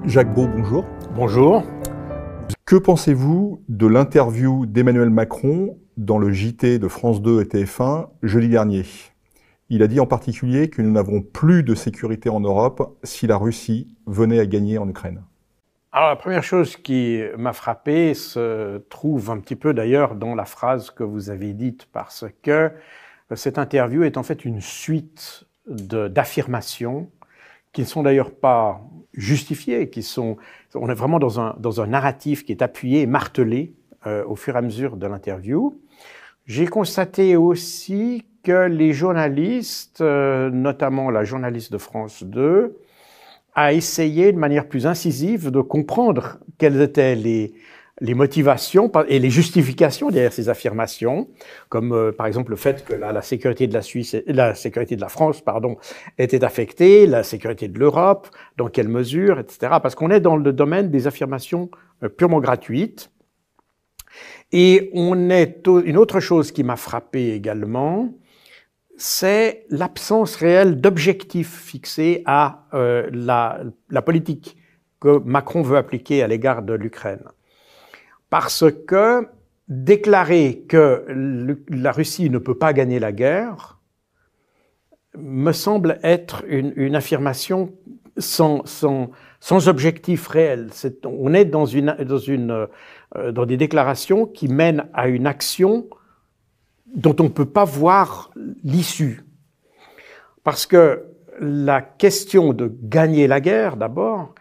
Jacques Beau, bonjour. Bonjour. Que pensez-vous de l'interview d'Emmanuel Macron dans le JT de France 2 et TF1 jeudi dernier? Il a dit en particulier que nous n'avons plus de sécurité en Europe si la Russie venait à gagner en Ukraine. Alors la première chose qui m'a frappé se trouve un petit peu d'ailleurs dans la phrase que vous avez dite, parce que cette interview est en fait une suite d'affirmations qui ne sont d'ailleurs pas justifiées, on est vraiment dans un narratif qui est appuyé et martelé au fur et à mesure de l'interview. J'ai constaté aussi que les journalistes, notamment la journaliste de France 2, a essayé de manière plus incisive de comprendre quelles étaient les motivations et les justifications derrière ces affirmations, comme par exemple le fait que la sécurité de la sécurité de la France, était affectée, la sécurité de l'Europe, dans quelle mesure, etc. Parce qu'on est dans le domaine des affirmations purement gratuites. Et une autre chose qui m'a frappé également, c'est l'absence réelle d'objectifs fixés à la politique que Macron veut appliquer à l'égard de l'Ukraine. Parce que déclarer que la Russie ne peut pas gagner la guerre me semble être une affirmation sans objectif réel. On est dans des déclarations qui mènent à une action dont on ne peut pas voir l'issue. Parce que la question de gagner la guerre, d'abord,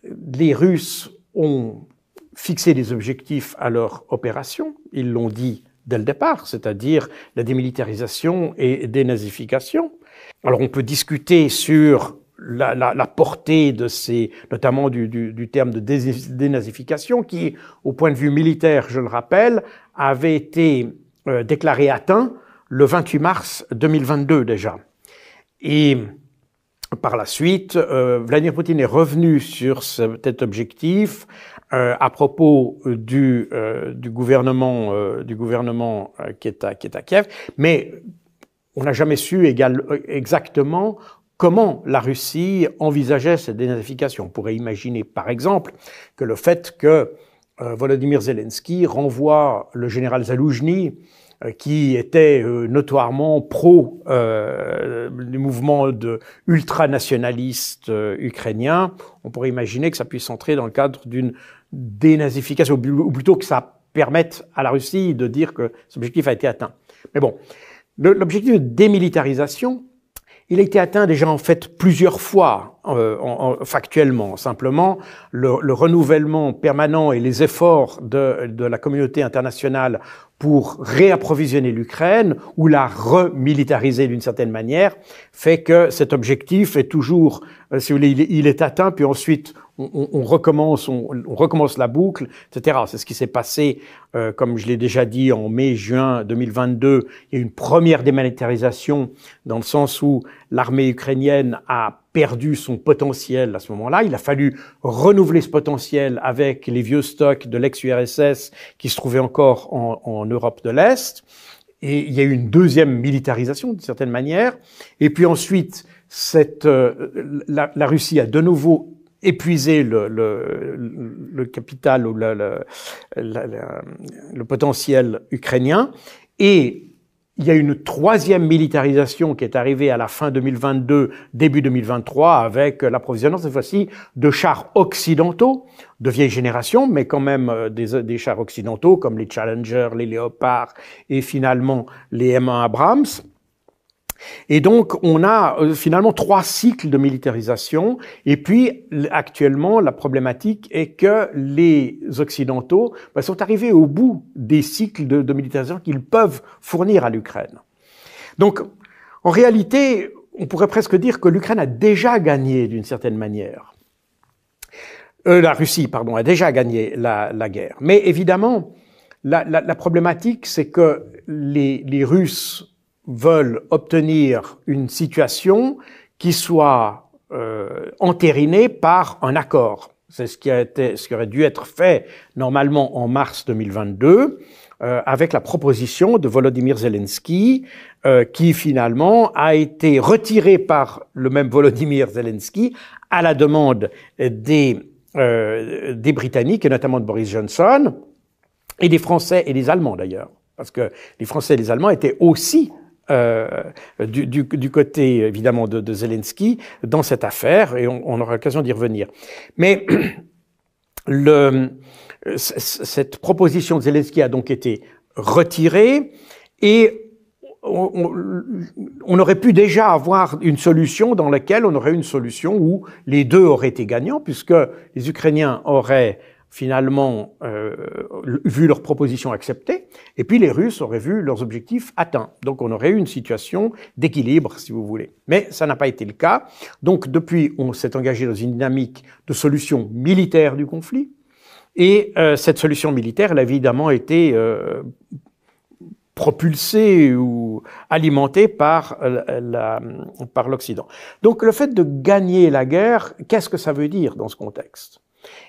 les Russes ont fixé des objectifs à leur opération, ils l'ont dit dès le départ, c'est-à-dire la démilitarisation et dénazification. Alors on peut discuter sur la portée de notamment du terme de dénazification, qui, au point de vue militaire, je le rappelle, avait été déclaré atteint le 28 mars 2022 déjà. Et par la suite, Vladimir Poutine est revenu sur cet objectif à propos du gouvernement qui est à Kiev, mais on n'a jamais su exactement comment la Russie envisageait cette dénazification. On pourrait imaginer, par exemple, que le fait que Volodymyr Zelensky renvoie le général Zaloujny, qui était notoirement pro du mouvement ultranationaliste ukrainien, on pourrait imaginer que ça puisse entrer dans le cadre d'une dénazification, ou plutôt que ça permette à la Russie de dire que cet objectif a été atteint. Mais bon, l'objectif de démilitarisation, il a été atteint déjà en fait plusieurs fois factuellement. Simplement, le renouvellement permanent et les efforts de la communauté internationale pour réapprovisionner l'Ukraine ou la remilitariser d'une certaine manière fait que cet objectif est toujours, si vous voulez, il est atteint, puis ensuite on recommence la boucle, etc. C'est ce qui s'est passé, comme je l'ai déjà dit, en mai-juin 2022. Il y a eu une première démilitarisation dans le sens où l'armée ukrainienne a perdu son potentiel à ce moment-là. Il a fallu renouveler ce potentiel avec les vieux stocks de l'ex-URSS qui se trouvaient encore en Europe de l'Est. Et il y a eu une deuxième militarisation, d'une certaine manière. Et puis ensuite, la Russie a de nouveau épuisé le capital ou le potentiel ukrainien. Et il y a une troisième militarisation qui est arrivée à la fin 2022, début 2023, avec l'approvisionnement, cette fois-ci, de chars occidentaux, de vieille génération, mais quand même des chars occidentaux, comme les Challenger, les Léopards et finalement les M1 Abrams. Et donc, on a finalement 3 cycles de militarisation. Et puis, actuellement, la problématique est que les Occidentaux sont arrivés au bout des cycles de militarisation qu'ils peuvent fournir à l'Ukraine. Donc, en réalité, on pourrait presque dire que l'Ukraine a déjà gagné d'une certaine manière. La Russie, pardon, a déjà gagné la guerre. Mais évidemment, la problématique, c'est que les Russes veulent obtenir une situation qui soit entérinée par un accord. C'est ce qui aurait dû être fait normalement en mars 2022, avec la proposition de Volodymyr Zelensky, qui finalement a été retiré par le même Volodymyr Zelensky à la demande des Britanniques, et notamment de Boris Johnson, et des Français et des Allemands d'ailleurs, parce que les Français et les Allemands étaient aussi du côté évidemment de Zelensky dans cette affaire, et on aura l'occasion d'y revenir. Mais cette proposition de Zelensky a donc été retirée, et on aurait pu déjà avoir une solution dans laquelle on aurait une solution où les deux auraient été gagnants, puisque les Ukrainiens auraient finalement vu leurs propositions acceptées, et puis les Russes auraient vu leurs objectifs atteints. Donc on aurait eu une situation d'équilibre, si vous voulez. Mais ça n'a pas été le cas. Donc depuis, on s'est engagé dans une dynamique de solution militaire du conflit, et cette solution militaire, elle a évidemment été propulsée ou alimentée par l'Occident. Donc le fait de gagner la guerre, qu'est-ce que ça veut dire dans ce contexte ?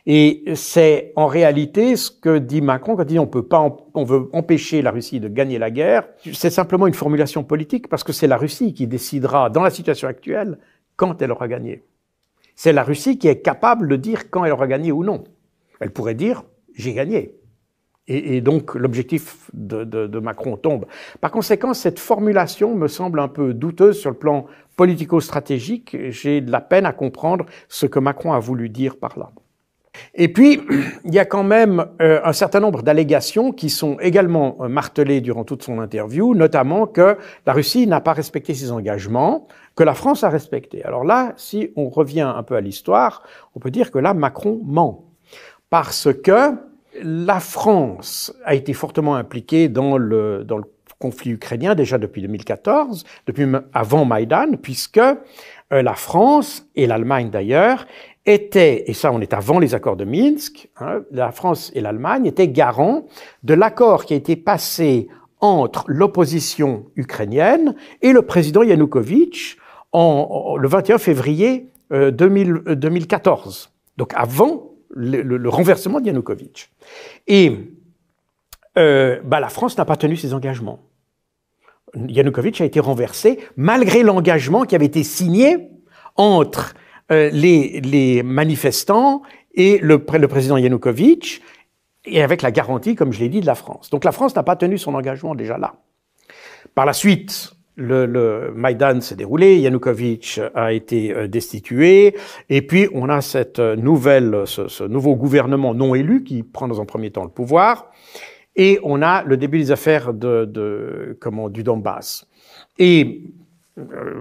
Et c'est en réalité ce que dit Macron quand il dit on veut empêcher la Russie de gagner la guerre. C'est simplement une formulation politique, parce que c'est la Russie qui décidera, dans la situation actuelle, quand elle aura gagné. C'est la Russie qui est capable de dire quand elle aura gagné ou non. Elle pourrait dire j'ai gagné. Et donc l'objectif de Macron tombe. Par conséquent, cette formulation me semble un peu douteuse sur le plan politico-stratégique. J'ai de la peine à comprendre ce que Macron a voulu dire par là. Et puis, il y a quand même un certain nombre d'allégations qui sont également martelées durant toute son interview, notamment que la Russie n'a pas respecté ses engagements, que la France a respecté. Alors là, si on revient un peu à l'histoire, on peut dire que là, Macron ment. Parce que la France a été fortement impliquée dans le conflit ukrainien déjà depuis 2014, depuis avant Maïdan, puisque la France et l'Allemagne d'ailleurs étaient, et ça on est avant les accords de Minsk, la France et l'Allemagne étaient garants de l'accord qui a été passé entre l'opposition ukrainienne et le président Yanukovych le 21 février 2014, donc avant le renversement de Yanukovych. Et la France n'a pas tenu ses engagements. Yanukovych a été renversé malgré l'engagement qui avait été signé entre les manifestants et le président Yanukovych, et avec la garantie, comme je l'ai dit, de la France. Donc la France n'a pas tenu son engagement déjà là. Par la suite, le Maïdan s'est déroulé, Yanukovych a été destitué, et puis on a cette ce nouveau gouvernement non élu qui prend dans un premier temps le pouvoir, et on a le début des affaires du Donbass. Et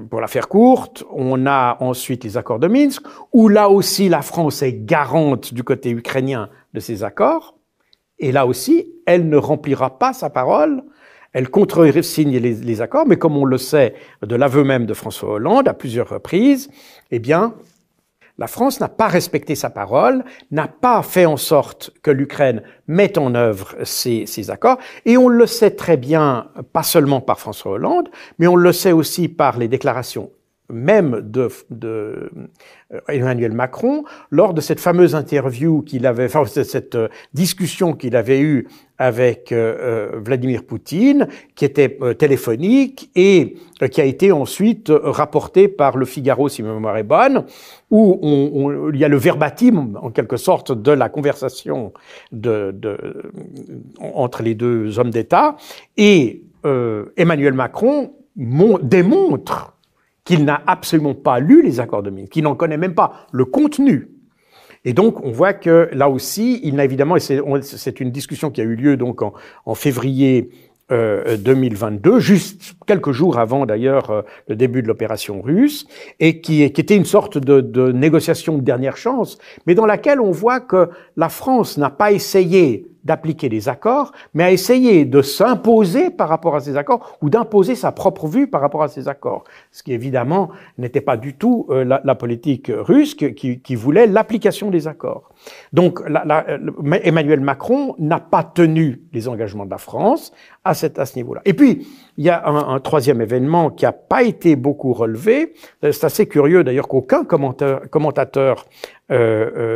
pour la faire courte, on a ensuite les accords de Minsk, où là aussi la France est garante du côté ukrainien de ces accords, et là aussi, elle ne remplira pas sa parole. Elle contresigne les accords, mais comme on le sait de l'aveu même de François Hollande à plusieurs reprises, eh bien, la France n'a pas respecté sa parole, n'a pas fait en sorte que l'Ukraine mette en œuvre ces accords. Et on le sait très bien, pas seulement par François Hollande, mais on le sait aussi par les déclarations même de Emmanuel Macron, lors de cette fameuse interview qu'il avait, enfin cette discussion qu'il avait eue avec Vladimir Poutine, qui était téléphonique et qui a été ensuite rapportée par Le Figaro, si ma mémoire est bonne, où il y a le verbatim, en quelque sorte, de la conversation entre les deux hommes d'État, et Emmanuel Macron démontre qu'il n'a absolument pas lu les accords de Minsk, qu'il n'en connaît même pas le contenu. Et donc, on voit que là aussi, il n'a évidemment, et c'est une discussion qui a eu lieu donc en février 2022, juste quelques jours avant d'ailleurs le début de l'opération russe, et qui était une sorte de négociation de dernière chance, mais dans laquelle on voit que la France n'a pas essayé d'appliquer les accords, mais à essayer de s'imposer par rapport à ces accords ou d'imposer sa propre vue par rapport à ces accords. Ce qui, évidemment, n'était pas du tout la politique russe qui voulait l'application des accords. Donc, Emmanuel Macron n'a pas tenu les engagements de la France à ce niveau-là. Et puis, il y a un troisième événement qui n'a pas été beaucoup relevé. C'est assez curieux, d'ailleurs, qu'aucun commentateur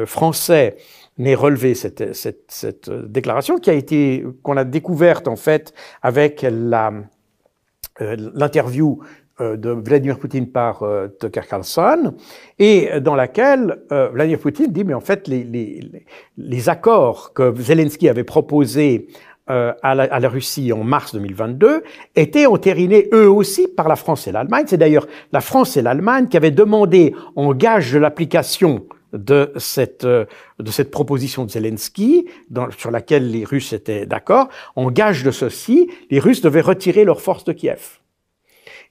français n'ait relevé cette déclaration qu'on a découverte, en fait, avec l'interview de Vladimir Poutine par Tucker Carlson, et dans laquelle Vladimir Poutine dit, mais en fait, les accords que Zelensky avait proposés à la Russie en mars 2022 étaient entérinés eux aussi par la France et l'Allemagne. C'est d'ailleurs la France et l'Allemagne qui avaient demandé en gage de l'application de cette proposition de Zelensky, sur laquelle les Russes étaient d'accord. En gage de ceci, les Russes devaient retirer leurs forces de Kiev.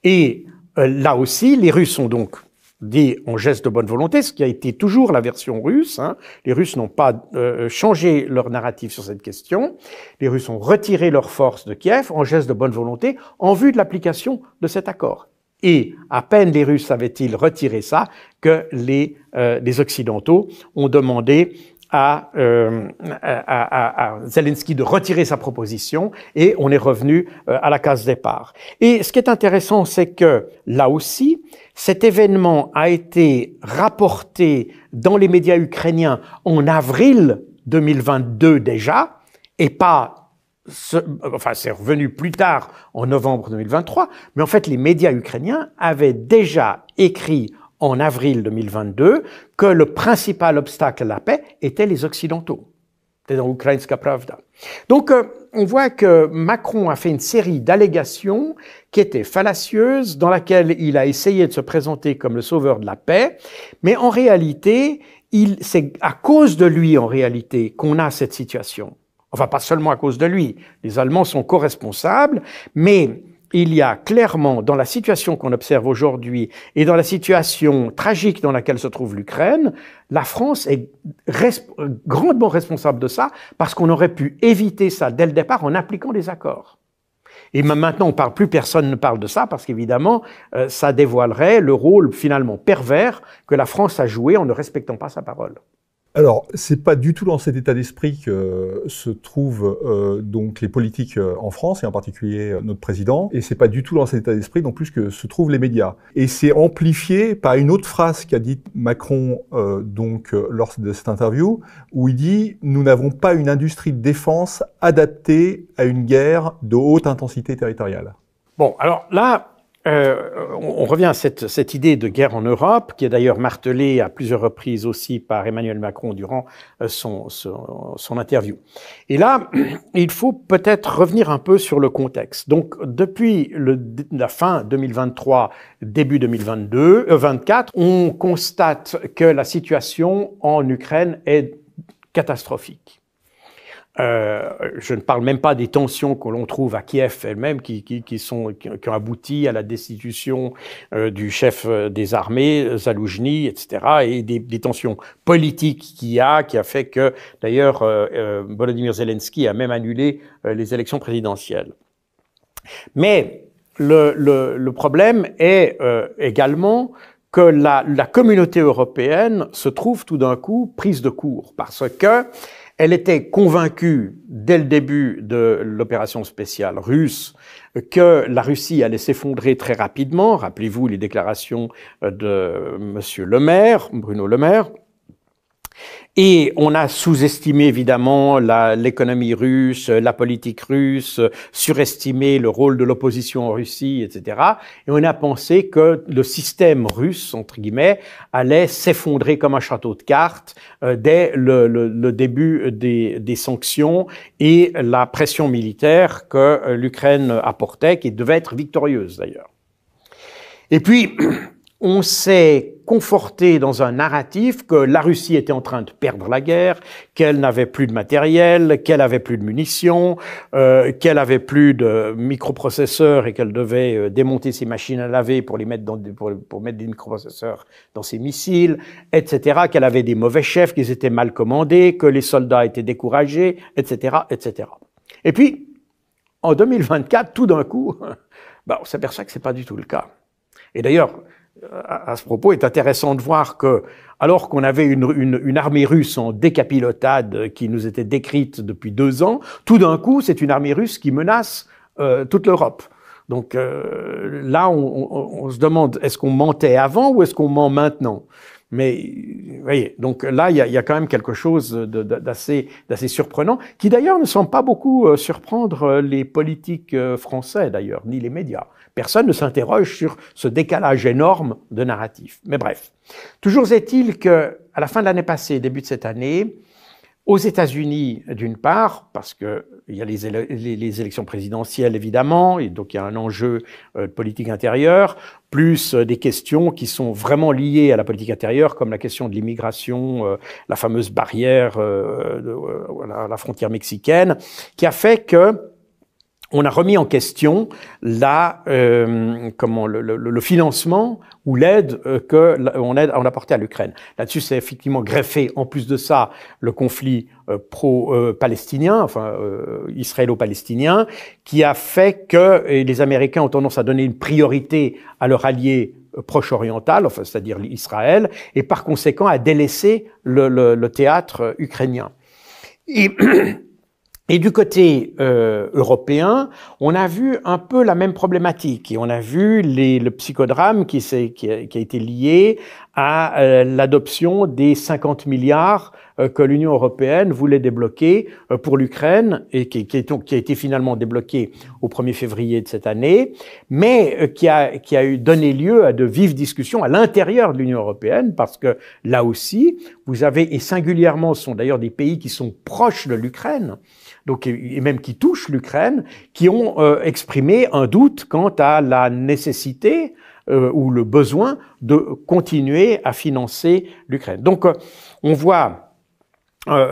Et là aussi, les Russes ont donc dit en geste de bonne volonté, ce qui a été toujours la version russe. Les Russes n'ont pas changé leur narratif sur cette question. Les Russes ont retiré leurs forces de Kiev en geste de bonne volonté en vue de l'application de cet accord. Et à peine les Russes avaient-ils retiré ça que les Occidentaux ont demandé à Zelensky de retirer sa proposition et on est revenu à la case départ. Et ce qui est intéressant, c'est que là aussi, cet événement a été rapporté dans les médias ukrainiens en avril 2022 déjà, et pas, c'est revenu plus tard en novembre 2023, mais en fait les médias ukrainiens avaient déjà écrit en avril 2022 que le principal obstacle à la paix était les Occidentaux. C'était dans Ukrainska Pravda. Donc, on voit que Macron a fait une série d'allégations qui étaient fallacieuses, dans laquelle il a essayé de se présenter comme le sauveur de la paix, mais en réalité, c'est à cause de lui, en réalité, qu'on a cette situation. Enfin, pas seulement à cause de lui. Les Allemands sont co-responsables, mais il y a clairement, dans la situation qu'on observe aujourd'hui et dans la situation tragique dans laquelle se trouve l'Ukraine, la France est grandement responsable de ça parce qu'on aurait pu éviter ça dès le départ en appliquant les accords. Et maintenant, plus personne ne parle de ça parce qu'évidemment, ça dévoilerait le rôle finalement pervers que la France a joué en ne respectant pas sa parole. Alors, c'est pas du tout dans cet état d'esprit que se trouvent donc les politiques en France, et en particulier notre président, et c'est pas du tout dans cet état d'esprit non plus que se trouvent les médias. Et c'est amplifié par une autre phrase qu'a dit Macron lors de cette interview, où il dit « Nous n'avons pas une industrie de défense adaptée à une guerre de haute intensité territoriale ». Bon, alors là, on revient à cette idée de guerre en Europe, qui est d'ailleurs martelée à plusieurs reprises aussi par Emmanuel Macron durant son interview. Et là, il faut peut-être revenir un peu sur le contexte. Donc, depuis la fin 2023, début 2024, on constate que la situation en Ukraine est catastrophique. Je ne parle même pas des tensions que l'on trouve à Kiev elle-même, qui ont abouti à la destitution du chef des armées, Zaloujny, etc., et des tensions politiques qui a fait que, d'ailleurs, Volodymyr Zelensky a même annulé les élections présidentielles. Mais le problème est également que la communauté européenne se trouve tout d'un coup prise de court, parce que elle était convaincue, dès le début de l'opération spéciale russe, que la Russie allait s'effondrer très rapidement. Rappelez-vous les déclarations de Monsieur Le Maire, Bruno Le Maire. Et on a sous-estimé évidemment l'économie russe, la politique russe, surestimé le rôle de l'opposition en Russie, etc. Et on a pensé que le système russe, entre guillemets, allait s'effondrer comme un château de cartes dès le début des sanctions et la pression militaire que l'Ukraine apportait, qui devait être victorieuse d'ailleurs. Et puis, on s'est conforté dans un narratif que la Russie était en train de perdre la guerre, qu'elle n'avait plus de matériel, qu'elle avait plus de munitions, qu'elle avait plus de microprocesseurs et qu'elle devait démonter ses machines à laver pour les mettre pour mettre des microprocesseurs dans ses missiles, etc., qu'elle avait des mauvais chefs, qu'ils étaient mal commandés, que les soldats étaient découragés, etc., etc. Et puis, en 2024, tout d'un coup, on s'aperçoit que c'est pas du tout le cas. Et d'ailleurs, à ce propos, il est intéressant de voir que, alors qu'on avait une armée russe en décapotade qui nous était décrite depuis 2 ans, tout d'un coup, c'est une armée russe qui menace toute l'Europe. Donc là, on se demande, est-ce qu'on mentait avant ou est-ce qu'on ment maintenant? Mais vous voyez, donc là, il y a quand même quelque chose d'assez surprenant, qui d'ailleurs ne semble pas beaucoup surprendre les politiques français d'ailleurs, ni les médias. Personne ne s'interroge sur ce décalage énorme de narratif. Mais bref, toujours est-il que à la fin de l'année passée, début de cette année, aux États-Unis, d'une part, parce que il y a les élections présidentielles évidemment, et donc il y a un enjeu de politique intérieure, plus des questions qui sont vraiment liées à la politique intérieure, comme la question de l'immigration, la fameuse barrière à la frontière mexicaine, qui a fait que on a remis en question le financement ou l'aide qu'on apportait à l'Ukraine. Là-dessus, c'est effectivement greffé, en plus de ça, le conflit pro-palestinien, israélo-palestinien, qui a fait que les Américains ont tendance à donner une priorité à leur allié proche-oriental, c'est-à-dire Israël, et par conséquent à délaisser le théâtre ukrainien. Et du côté européen, on a vu un peu la même problématique et on a vu le psychodrame qui a été lié à l'adoption des 50 milliards que l'Union européenne voulait débloquer pour l'Ukraine et qui a été finalement débloqué au 1er février de cette année, mais qui a donné lieu à de vives discussions à l'intérieur de l'Union européenne parce que là aussi, vous avez, et singulièrement, ce sont d'ailleurs des pays qui sont proches de l'Ukraine, donc, et même qui touchent l'Ukraine, qui ont exprimé un doute quant à la nécessité ou le besoin de continuer à financer l'Ukraine. Donc, on voit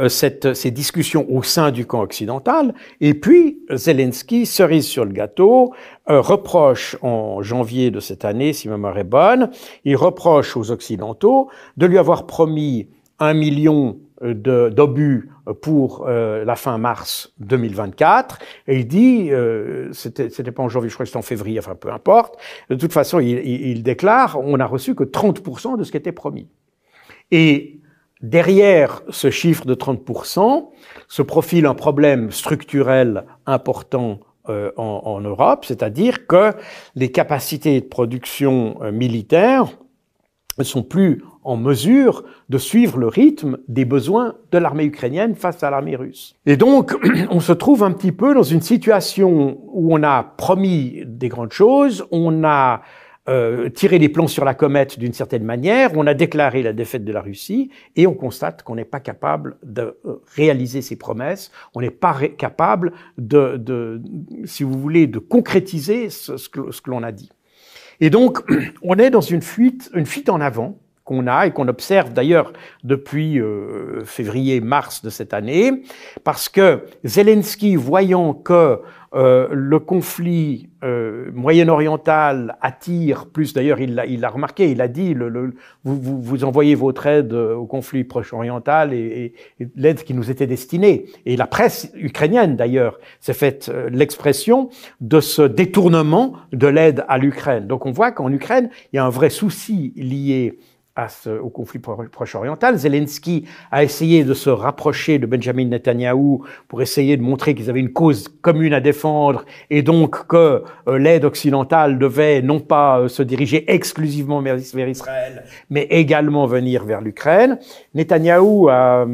ces discussions au sein du camp occidental, et puis Zelensky, cerise sur le gâteau, reproche en janvier de cette année, si ma mémoire est bonne, il reproche aux Occidentaux de lui avoir promis 1 million d'obus pour la fin mars 2024, et il dit, c'était pas en janvier, je crois que c'était en février, enfin peu importe, de toute façon il déclare, on n'a reçu que 30% de ce qui était promis. Et derrière ce chiffre de 30%, se profile un problème structurel important en Europe, c'est-à-dire que les capacités de production militaire ne sont plus en mesure de suivre le rythme des besoins de l'armée ukrainienne face à l'armée russe. Et donc, on se trouve un petit peu dans une situation où on a promis des grandes choses, on a tiré les plans sur la comète d'une certaine manière, on a déclaré la défaite de la Russie, et on constate qu'on n'est pas capable de réaliser ces promesses, on n'est pas capable si vous voulez, de concrétiser ce que l'on a dit. Et donc, on est dans une fuite en avant qu'on a et qu'on observe d'ailleurs depuis février-mars de cette année, parce que Zelensky, voyant que le conflit moyen-oriental attire plus, d'ailleurs il l'a remarqué, il a dit, vous envoyez votre aide au conflit proche-oriental et l'aide qui nous était destinée. Et la presse ukrainienne d'ailleurs s'est faite l'expression de ce détournement de l'aide à l'Ukraine. Donc on voit qu'en Ukraine, il y a un vrai souci lié au conflit proche-oriental. Zelensky a essayé de se rapprocher de Benjamin Netanyahou pour essayer de montrer qu'ils avaient une cause commune à défendre et donc que l'aide occidentale devait non pas se diriger exclusivement vers Israël, mais également venir vers l'Ukraine. Netanyahou n'a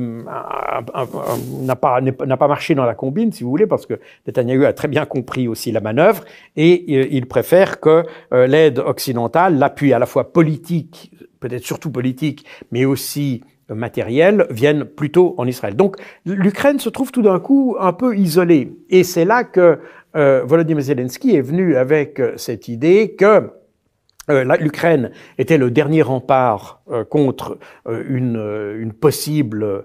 pas marché dans la combine, si vous voulez, parce que Netanyahou a très bien compris aussi la manœuvre et il préfère que l'aide occidentale, l'appui à la fois politique, peut-être surtout politique, mais aussi matériel, viennent plutôt en Israël. Donc l'Ukraine se trouve tout d'un coup un peu isolée. Et c'est là que Volodymyr Zelensky est venu avec cette idée que L'Ukraine était le dernier rempart contre une possible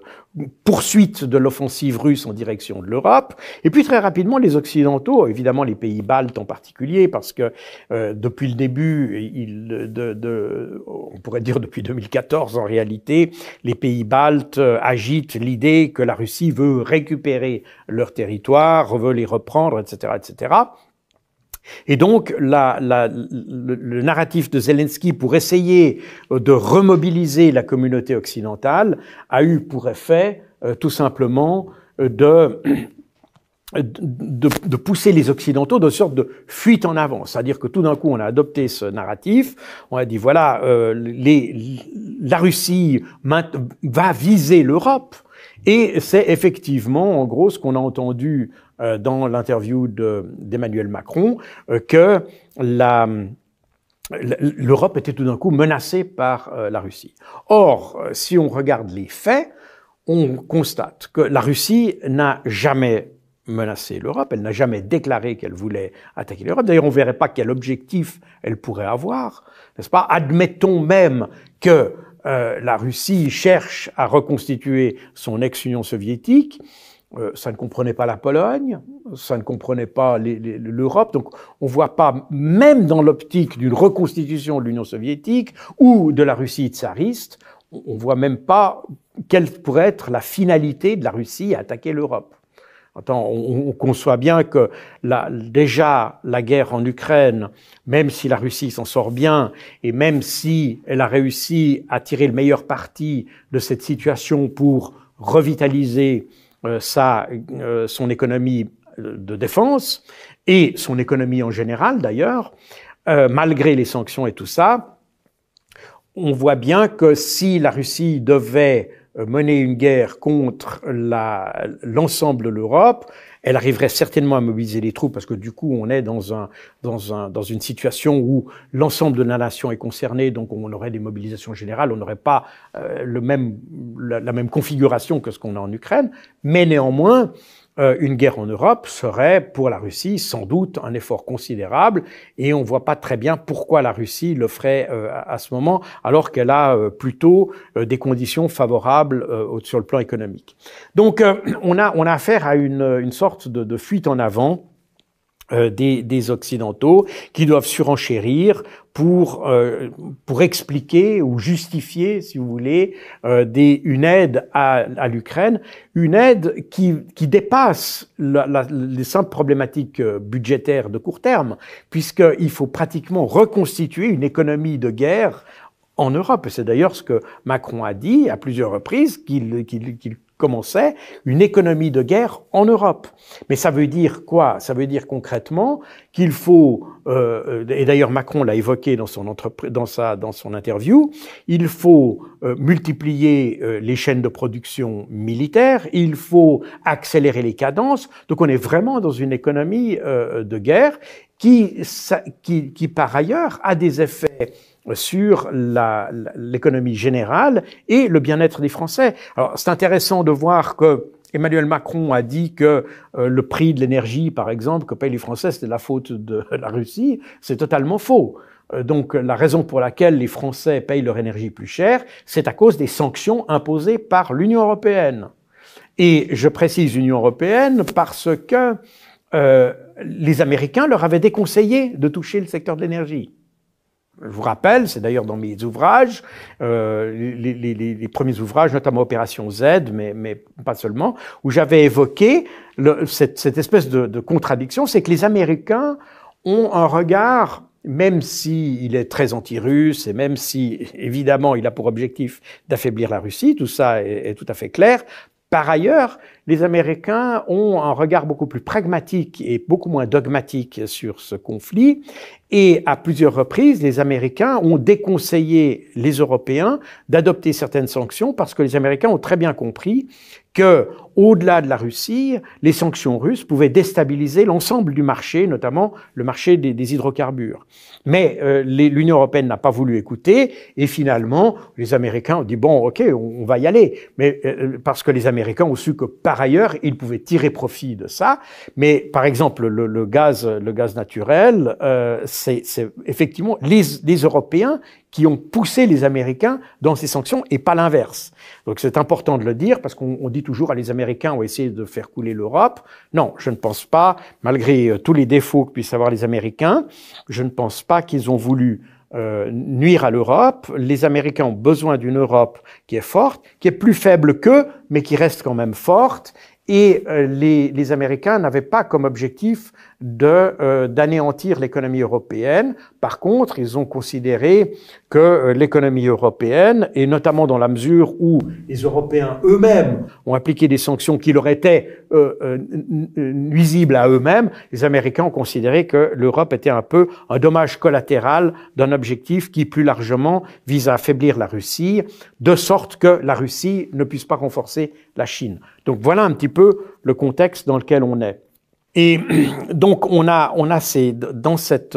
poursuite de l'offensive russe en direction de l'Europe. Et puis très rapidement, les Occidentaux, évidemment les pays baltes en particulier, parce que depuis le début, on pourrait dire depuis 2014 en réalité, les pays baltes agitent l'idée que la Russie veut récupérer leur territoire, veut les reprendre, etc., etc. Et donc, le narratif de Zelensky pour essayer de remobiliser la communauté occidentale a eu pour effet tout simplement de pousser les Occidentaux dans une sorte de fuite en avant. C'est-à-dire que tout d'un coup, on a adopté ce narratif, on a dit, voilà, la Russie va viser l'Europe, et c'est effectivement, en gros, ce qu'on a entendu dans l'interview d'Emmanuel Macron, que l'Europe était tout d'un coup menacée par la Russie. Or, si on regarde les faits, on constate que la Russie n'a jamais menacé l'Europe, elle n'a jamais déclaré qu'elle voulait attaquer l'Europe. D'ailleurs, on ne verrait pas quel objectif elle pourrait avoir, n'est-ce pas? Admettons même que la Russie cherche à reconstituer son ex-Union soviétique. Ça ne comprenait pas la Pologne, ça ne comprenait pas l'Europe. Donc, on ne voit pas, même dans l'optique d'une reconstitution de l'Union soviétique ou de la Russie tsariste, on ne voit même pas quelle pourrait être la finalité de la Russie à attaquer l'Europe. On conçoit bien que déjà la guerre en Ukraine, même si la Russie s'en sort bien et même si elle a réussi à tirer le meilleur parti de cette situation pour revitaliser son économie de défense et son économie en général d'ailleurs, malgré les sanctions et tout ça, on voit bien que si la Russie devait mener une guerre contre l'ensemble de l'Europe, elle arriverait certainement à mobiliser les troupes parce que du coup on est dans une situation où l'ensemble de la nation est concerné, donc on aurait des mobilisations générales, on n'aurait pas la même configuration que ce qu'on a en Ukraine, mais néanmoins une guerre en Europe serait pour la Russie sans doute un effort considérable et on ne voit pas très bien pourquoi la Russie le ferait à ce moment alors qu'elle a plutôt des conditions favorables sur le plan économique. Donc on a affaire à une sorte de fuite en avant des Occidentaux qui doivent surenchérir pour expliquer ou justifier, si vous voulez, une aide à l'Ukraine, une aide qui dépasse les simples problématiques budgétaires de court terme, puisqu'il faut pratiquement reconstituer une économie de guerre en Europe. C'est d'ailleurs ce que Macron a dit à plusieurs reprises, qu'il commençait une économie de guerre en Europe. Mais ça veut dire quoi? Ça veut dire concrètement qu'il faut, et d'ailleurs Macron l'a évoqué dans son interview, il faut multiplier les chaînes de production militaires, il faut accélérer les cadences. Donc on est vraiment dans une économie de guerre qui par ailleurs a des effets sur l'économie générale et le bien-être des Français. Alors, c'est intéressant de voir que Emmanuel Macron a dit que le prix de l'énergie, par exemple, que payent les Français, c'était la faute de la Russie. C'est totalement faux. Donc, la raison pour laquelle les Français payent leur énergie plus cher, c'est à cause des sanctions imposées par l'Union européenne. Et je précise Union européenne parce que les Américains leur avaient déconseillé de toucher le secteur de l'énergie. Je vous rappelle, c'est d'ailleurs dans mes ouvrages, les premiers ouvrages, notamment Opération Z, mais pas seulement, où j'avais évoqué cette espèce de contradiction, c'est que les Américains ont un regard, même s'il est très anti-russe et même si, évidemment, il a pour objectif d'affaiblir la Russie, tout ça est tout à fait clair. Par ailleurs, les Américains ont un regard beaucoup plus pragmatique et beaucoup moins dogmatique sur ce conflit. Et à plusieurs reprises, les Américains ont déconseillé les Européens d'adopter certaines sanctions parce que les Américains ont très bien compris que au-delà de la Russie, les sanctions russes pouvaient déstabiliser l'ensemble du marché, notamment le marché des hydrocarbures. Mais l'Union européenne n'a pas voulu écouter, et finalement, les Américains ont dit, bon, ok, on va y aller. Mais parce que les Américains ont su que, par ailleurs, ils pouvaient tirer profit de ça. Mais, par exemple, le gaz naturel, c'est effectivement les Européens qui ont poussé les Américains dans ces sanctions et pas l'inverse. Donc c'est important de le dire parce qu'on dit toujours les Américains ont essayé de faire couler l'Europe. Non, je ne pense pas, malgré tous les défauts que puissent avoir les Américains, je ne pense pas qu'ils ont voulu nuire à l'Europe. Les Américains ont besoin d'une Europe qui est forte, qui est plus faible qu'eux, mais qui reste quand même forte. Et les Américains n'avaient pas comme objectif d'anéantir l'économie européenne. Par contre, ils ont considéré que l'économie européenne, et notamment dans la mesure où les Européens eux-mêmes ont appliqué des sanctions qui leur étaient nuisibles à eux-mêmes, les Américains ont considéré que l'Europe était un peu un dommage collatéral d'un objectif qui, plus largement, vise à affaiblir la Russie, de sorte que la Russie ne puisse pas renforcer la Chine. Donc voilà un petit peu le contexte dans lequel on est. Et donc on a dans cette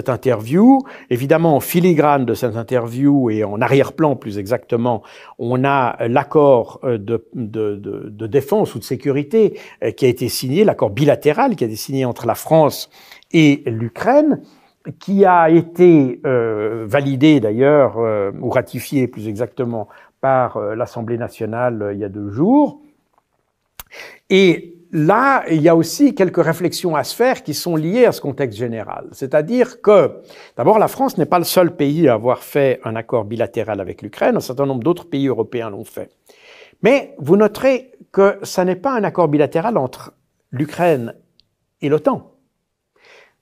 interview, évidemment en filigrane de cette interview et en arrière-plan plus exactement, on a l'accord de défense ou de sécurité qui a été signé, l'accord bilatéral qui a été signé entre la France et l'Ukraine, qui a été validé d'ailleurs ou ratifié plus exactement par l'Assemblée nationale il y a 2 jours. Et là, il y a aussi quelques réflexions à se faire qui sont liées à ce contexte général. C'est-à-dire que, d'abord, la France n'est pas le seul pays à avoir fait un accord bilatéral avec l'Ukraine. Un certain nombre d'autres pays européens l'ont fait. Mais vous noterez que ça n'est pas un accord bilatéral entre l'Ukraine et l'OTAN.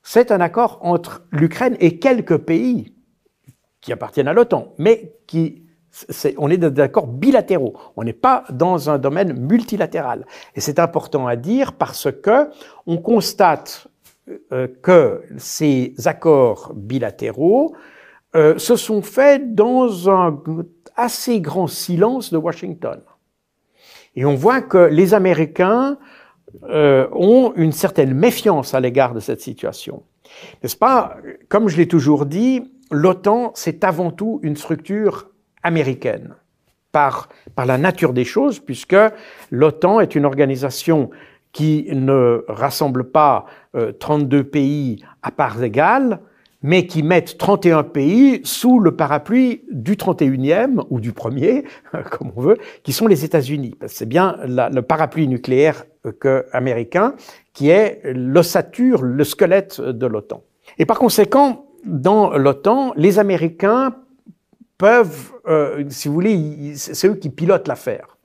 C'est un accord entre l'Ukraine et quelques pays qui appartiennent à l'OTAN, mais on est dans des accords bilatéraux. On n'est pas dans un domaine multilatéral. Et c'est important à dire parce que on constate que ces accords bilatéraux se sont faits dans un assez grand silence de Washington. Et on voit que les Américains ont une certaine méfiance à l'égard de cette situation. N'est-ce pas? Comme je l'ai toujours dit, l'OTAN, c'est avant tout une structure américaine, par la nature des choses, puisque l'OTAN est une organisation qui ne rassemble pas 32 pays à parts égales, mais qui mettent 31 pays sous le parapluie du 31e, ou du premier, comme on veut, qui sont les États-Unis. C'est bien le parapluie nucléaire américain qui est l'ossature, le squelette de l'OTAN. Et par conséquent, dans l'OTAN, les Américains peuvent, si vous voulez, c'est eux qui pilotent l'affaire.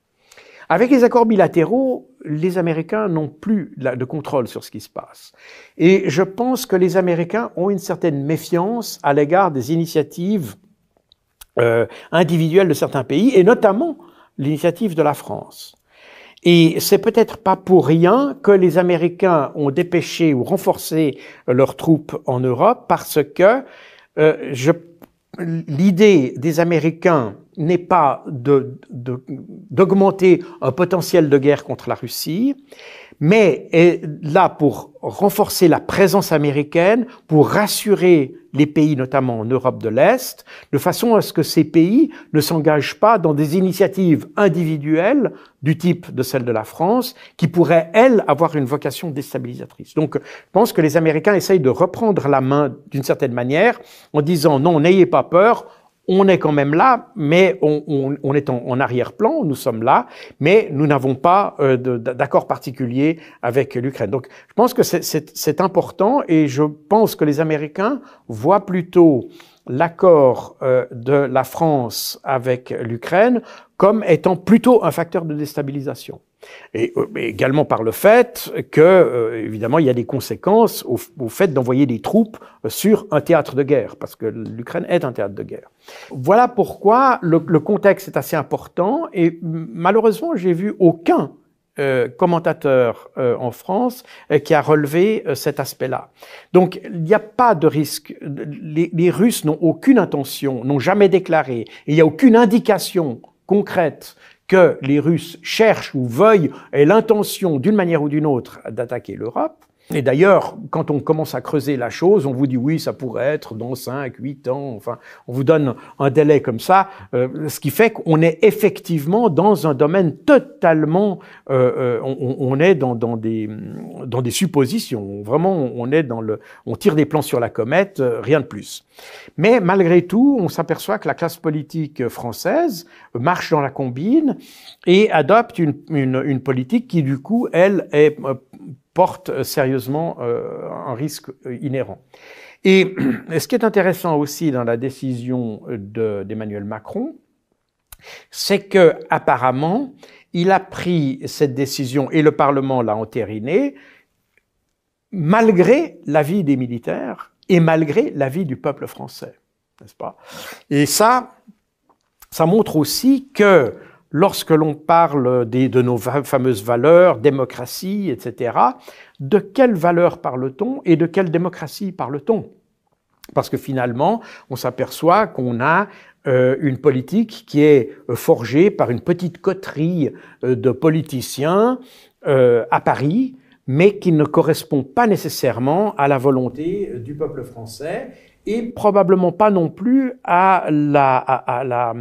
Avec les accords bilatéraux, les Américains n'ont plus de contrôle sur ce qui se passe. Et je pense que les Américains ont une certaine méfiance à l'égard des initiatives individuelles de certains pays, et notamment l'initiative de la France. Et c'est peut-être pas pour rien que les Américains ont dépêché ou renforcé leurs troupes en Europe, parce que l'idée des Américains n'est pas d'augmenter un potentiel de guerre contre la Russie, mais est là pour renforcer la présence américaine, pour rassurer les pays, notamment en Europe de l'Est, de façon à ce que ces pays ne s'engagent pas dans des initiatives individuelles du type de celle de la France, qui pourraient, elles, avoir une vocation déstabilisatrice. Donc, je pense que les Américains essayent de reprendre la main d'une certaine manière, en disant non, n'ayez pas peur, on est quand même là, mais on est en arrière-plan, nous sommes là, mais nous n'avons pas d'accord particulier avec l'Ukraine. Donc, je pense que c'est important, et je pense que les Américains voient plutôt l'accord de la France avec l'Ukraine comme étant plutôt un facteur de déstabilisation. Et également par le fait que, évidemment, il y a des conséquences au fait d'envoyer des troupes sur un théâtre de guerre, parce que l'Ukraine est un théâtre de guerre. Voilà pourquoi le contexte est assez important, et malheureusement, j'ai vu aucun commentateur en France qui a relevé cet aspect-là. Donc, il n'y a pas de risque. Les Russes n'ont aucune intention, n'ont jamais déclaré, et il n'y a aucune indication concrète que les Russes cherchent ou veuillent, aient l'intention d'une manière ou d'une autre d'attaquer l'Europe. Et d'ailleurs, quand on commence à creuser la chose, on vous dit oui, ça pourrait être dans 5, 8 ans, enfin, on vous donne un délai comme ça, ce qui fait qu'on est effectivement dans un domaine totalement, on est dans des suppositions, vraiment on est on tire des plans sur la comète, rien de plus. Mais malgré tout, on s'aperçoit que la classe politique française marche dans la combine et adopte une politique qui du coup, elle, porte sérieusement un risque inhérent. Et ce qui est intéressant aussi dans la décision d'Emmanuel Macron, c'est que apparemment, il a pris cette décision et le Parlement l'a entérinée malgré l'avis des militaires et malgré l'avis du peuple français, n'est-ce pas? Et ça montre aussi que lorsque l'on parle de nos fameuses valeurs, démocratie, etc., de quelles valeurs parle-t-on et de quelle démocratie parle-t-on? Parce que finalement, on s'aperçoit qu'on a une politique qui est forgée par une petite coterie de politiciens à Paris, mais qui ne correspond pas nécessairement à la volonté du peuple français et probablement pas non plus à la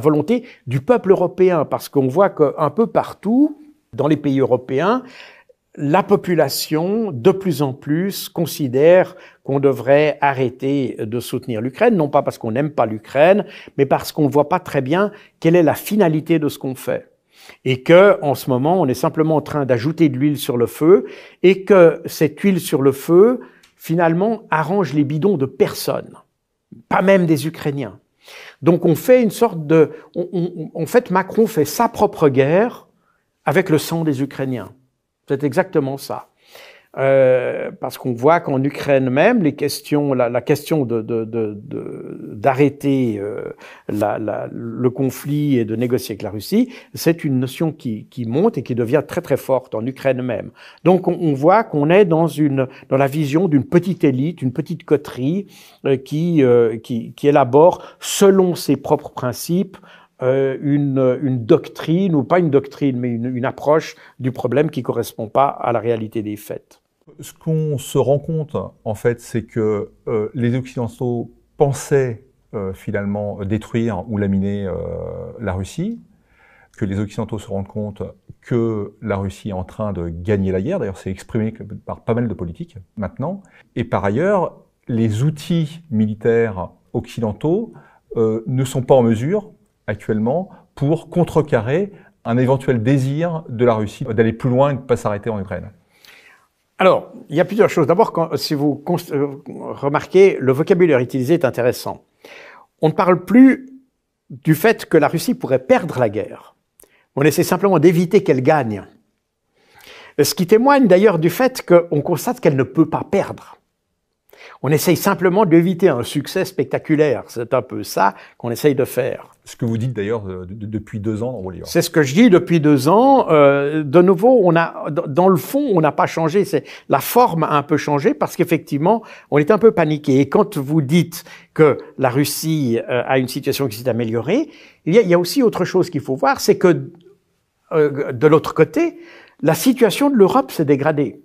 volonté du peuple européen, parce qu'on voit qu'un peu partout, dans les pays européens, la population, de plus en plus, considère qu'on devrait arrêter de soutenir l'Ukraine, non pas parce qu'on n'aime pas l'Ukraine, mais parce qu'on ne voit pas très bien quelle est la finalité de ce qu'on fait. Et que, en ce moment, on est simplement en train d'ajouter de l'huile sur le feu, et que cette huile sur le feu, finalement, arrange les bidons de personne, pas même des Ukrainiens. Donc on fait une sorte en fait, Macron fait sa propre guerre avec le sang des Ukrainiens. C'est exactement ça. Parce qu'on voit qu'en Ukraine même, la question d'arrêter le conflit et de négocier avec la Russie, c'est une notion qui monte et qui devient très très forte en Ukraine même. Donc on voit qu'on est dans la vision d'une petite élite, une petite coterie qui élabore selon ses propres principes une doctrine, ou pas une doctrine, mais une approche du problème qui ne correspond pas à la réalité des faits. Ce qu'on se rend compte, en fait, c'est que les Occidentaux pensaient finalement détruire ou laminer la Russie, que les Occidentaux se rendent compte que la Russie est en train de gagner la guerre, d'ailleurs c'est exprimé par pas mal de politiques maintenant, et par ailleurs, les outils militaires occidentaux ne sont pas en mesure actuellement pour contrecarrer un éventuel désir de la Russie d'aller plus loin et de ne pas s'arrêter en Ukraine. Alors, il y a plusieurs choses. D'abord, si vous remarquez, le vocabulaire utilisé est intéressant. On ne parle plus du fait que la Russie pourrait perdre la guerre. On essaie simplement d'éviter qu'elle gagne. Ce qui témoigne d'ailleurs du fait qu'on constate qu'elle ne peut pas perdre. On essaye simplement d'éviter un succès spectaculaire. C'est un peu ça qu'on essaye de faire. Ce que vous dites d'ailleurs depuis 2 ans dans vos livres. C'est ce que je dis depuis 2 ans. De nouveau, dans le fond, on n'a pas changé. La forme a un peu changé parce qu'effectivement, on est un peu paniqué. Et quand vous dites que la Russie a une situation qui s'est améliorée, il y a aussi autre chose qu'il faut voir, c'est que de l'autre côté, la situation de l'Europe s'est dégradée.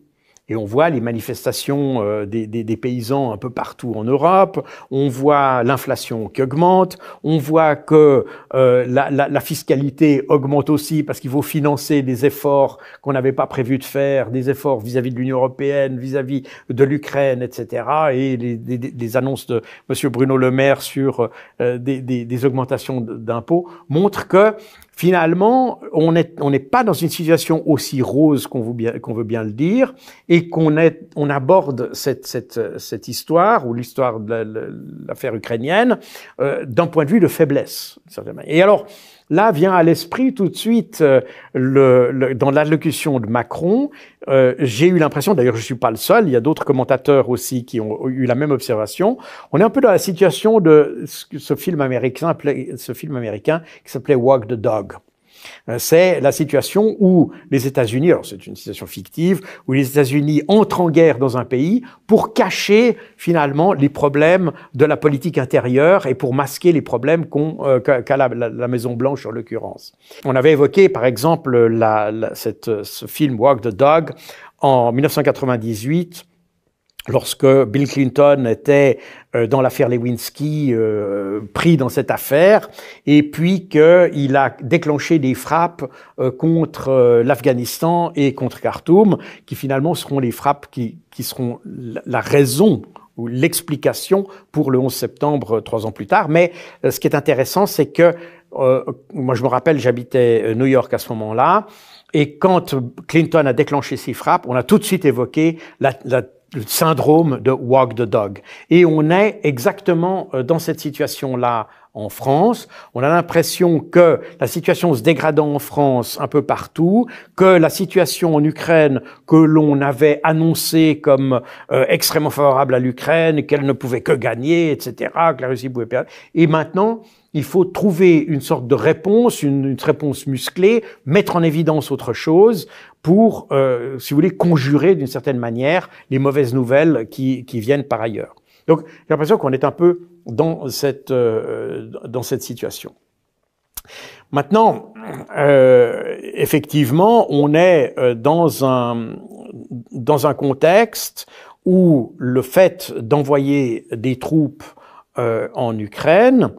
Et on voit les manifestations des paysans un peu partout en Europe, on voit l'inflation qui augmente, on voit que la fiscalité augmente aussi parce qu'il faut financer des efforts qu'on n'avait pas prévu de faire, des efforts vis-à-vis de l'Union européenne, vis-à-vis de l'Ukraine, etc. Et les annonces de M. Bruno Le Maire sur des augmentations d'impôts montrent que finalement, on n'est pas dans une situation aussi rose qu'on veut bien le dire, et qu'on aborde cette histoire, ou l'histoire de l'affaire ukrainienne, d'un point de vue de faiblesse. Et alors, là vient à l'esprit tout de suite, dans l'allocution de Macron, j'ai eu l'impression, d'ailleurs je ne suis pas le seul, il y a d'autres commentateurs aussi qui ont eu la même observation, on est un peu dans la situation de ce film américain qui s'appelait Walk the Dog. C'est la situation où les États-Unis, alors c'est une situation fictive, où les États-Unis entrent en guerre dans un pays pour cacher finalement les problèmes de la politique intérieure et pour masquer les problèmes qu'a la Maison-Blanche en l'occurrence. On avait évoqué par exemple ce film Walk the Dog en 1998, lorsque Bill Clinton était dans l'affaire Lewinsky, pris dans cette affaire, et puis qu'il a déclenché des frappes contre l'Afghanistan et contre Khartoum, qui finalement seront les frappes qui seront la raison ou l'explication pour le 11 septembre 3 ans plus tard. Mais ce qui est intéressant, c'est que moi je me rappelle, j'habitais New York à ce moment-là, et quand Clinton a déclenché ces frappes, on a tout de suite évoqué le syndrome de Walk the Dog. Et on est exactement dans cette situation-là en France. On a l'impression que la situation se dégradant en France un peu partout, que la situation en Ukraine que l'on avait annoncée comme extrêmement favorable à l'Ukraine, qu'elle ne pouvait que gagner, etc., que la Russie pouvait perdre. Et maintenant, il faut trouver une sorte de réponse, une réponse musclée, mettre en évidence autre chose pour, si vous voulez, conjurer d'une certaine manière les mauvaises nouvelles qui viennent par ailleurs. Donc, j'ai l'impression qu'on est un peu dans cette situation. Maintenant, effectivement, on est dans un contexte où le fait d'envoyer des troupes en Ukraine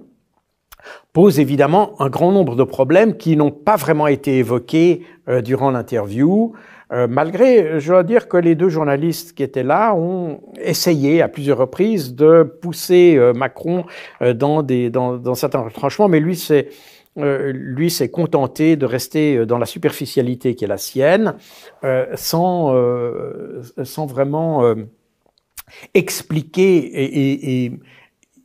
pose évidemment un grand nombre de problèmes qui n'ont pas vraiment été évoqués durant l'interview, malgré, je dois dire que les deux journalistes qui étaient là ont essayé à plusieurs reprises de pousser Macron dans certains retranchements, mais lui s'est contenté de rester dans la superficialité qui est la sienne, sans vraiment expliquer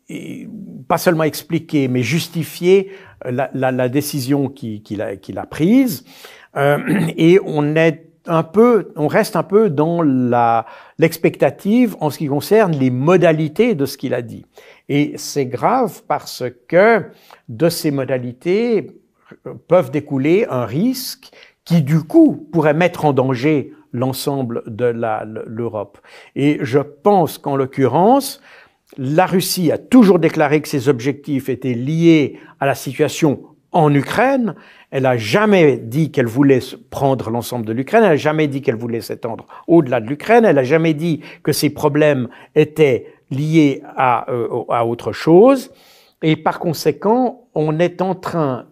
et pas seulement expliquer, mais justifier la décision qu'il a prise. Et on reste un peu dans l'expectative en ce qui concerne les modalités de ce qu'il a dit. Et c'est grave parce que de ces modalités peuvent découler un risque qui, du coup, pourrait mettre en danger l'ensemble de l'Europe. Et je pense qu'en l'occurrence, la Russie a toujours déclaré que ses objectifs étaient liés à la situation en Ukraine. Elle n'a jamais dit qu'elle voulait prendre l'ensemble de l'Ukraine. Elle n'a jamais dit qu'elle voulait s'étendre au-delà de l'Ukraine. Elle n'a jamais dit que ces problèmes étaient liés à autre chose. Et par conséquent, on est en train,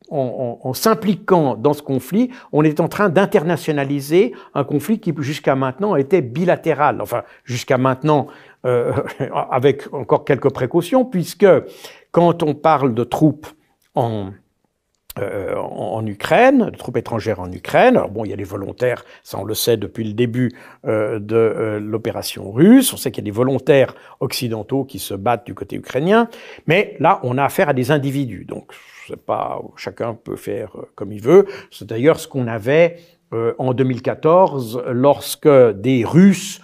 en s'impliquant dans ce conflit, on est en train d'internationaliser un conflit qui jusqu'à maintenant était bilatéral. Enfin, jusqu'à maintenant, avec encore quelques précautions, puisque quand on parle de troupes en Ukraine, de troupes étrangères en Ukraine, alors bon, il y a les volontaires, ça on le sait depuis le début de l'opération russe, on sait qu'il y a des volontaires occidentaux qui se battent du côté ukrainien, mais là on a affaire à des individus, donc c'est pas, chacun peut faire comme il veut. C'est d'ailleurs ce qu'on avait en 2014 lorsque des Russes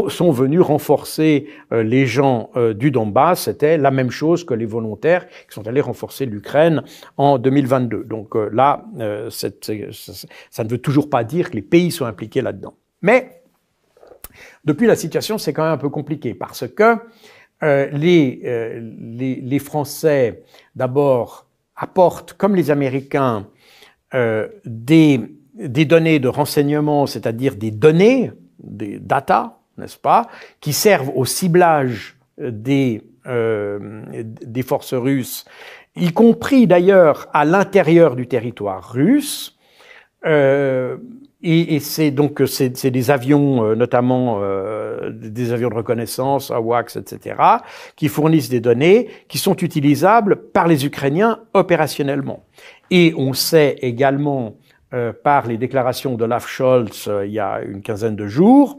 sont venus renforcer les gens du Donbass. C'était la même chose que les volontaires qui sont allés renforcer l'Ukraine en 2022. Donc là, ça ne veut toujours pas dire que les pays sont impliqués là-dedans. Mais depuis, la situation, c'est quand même un peu compliqué parce que les Français, d'abord, apportent, comme les Américains, des données de renseignement, c'est-à-dire des données, des data, n'est-ce pas, qui servent au ciblage des forces russes, y compris d'ailleurs à l'intérieur du territoire russe. Et c'est donc c'est des avions, notamment des avions de reconnaissance, AWACS, etc., qui fournissent des données qui sont utilisables par les Ukrainiens opérationnellement. Et on sait également par les déclarations d'Olaf Scholz il y a une quinzaine de jours,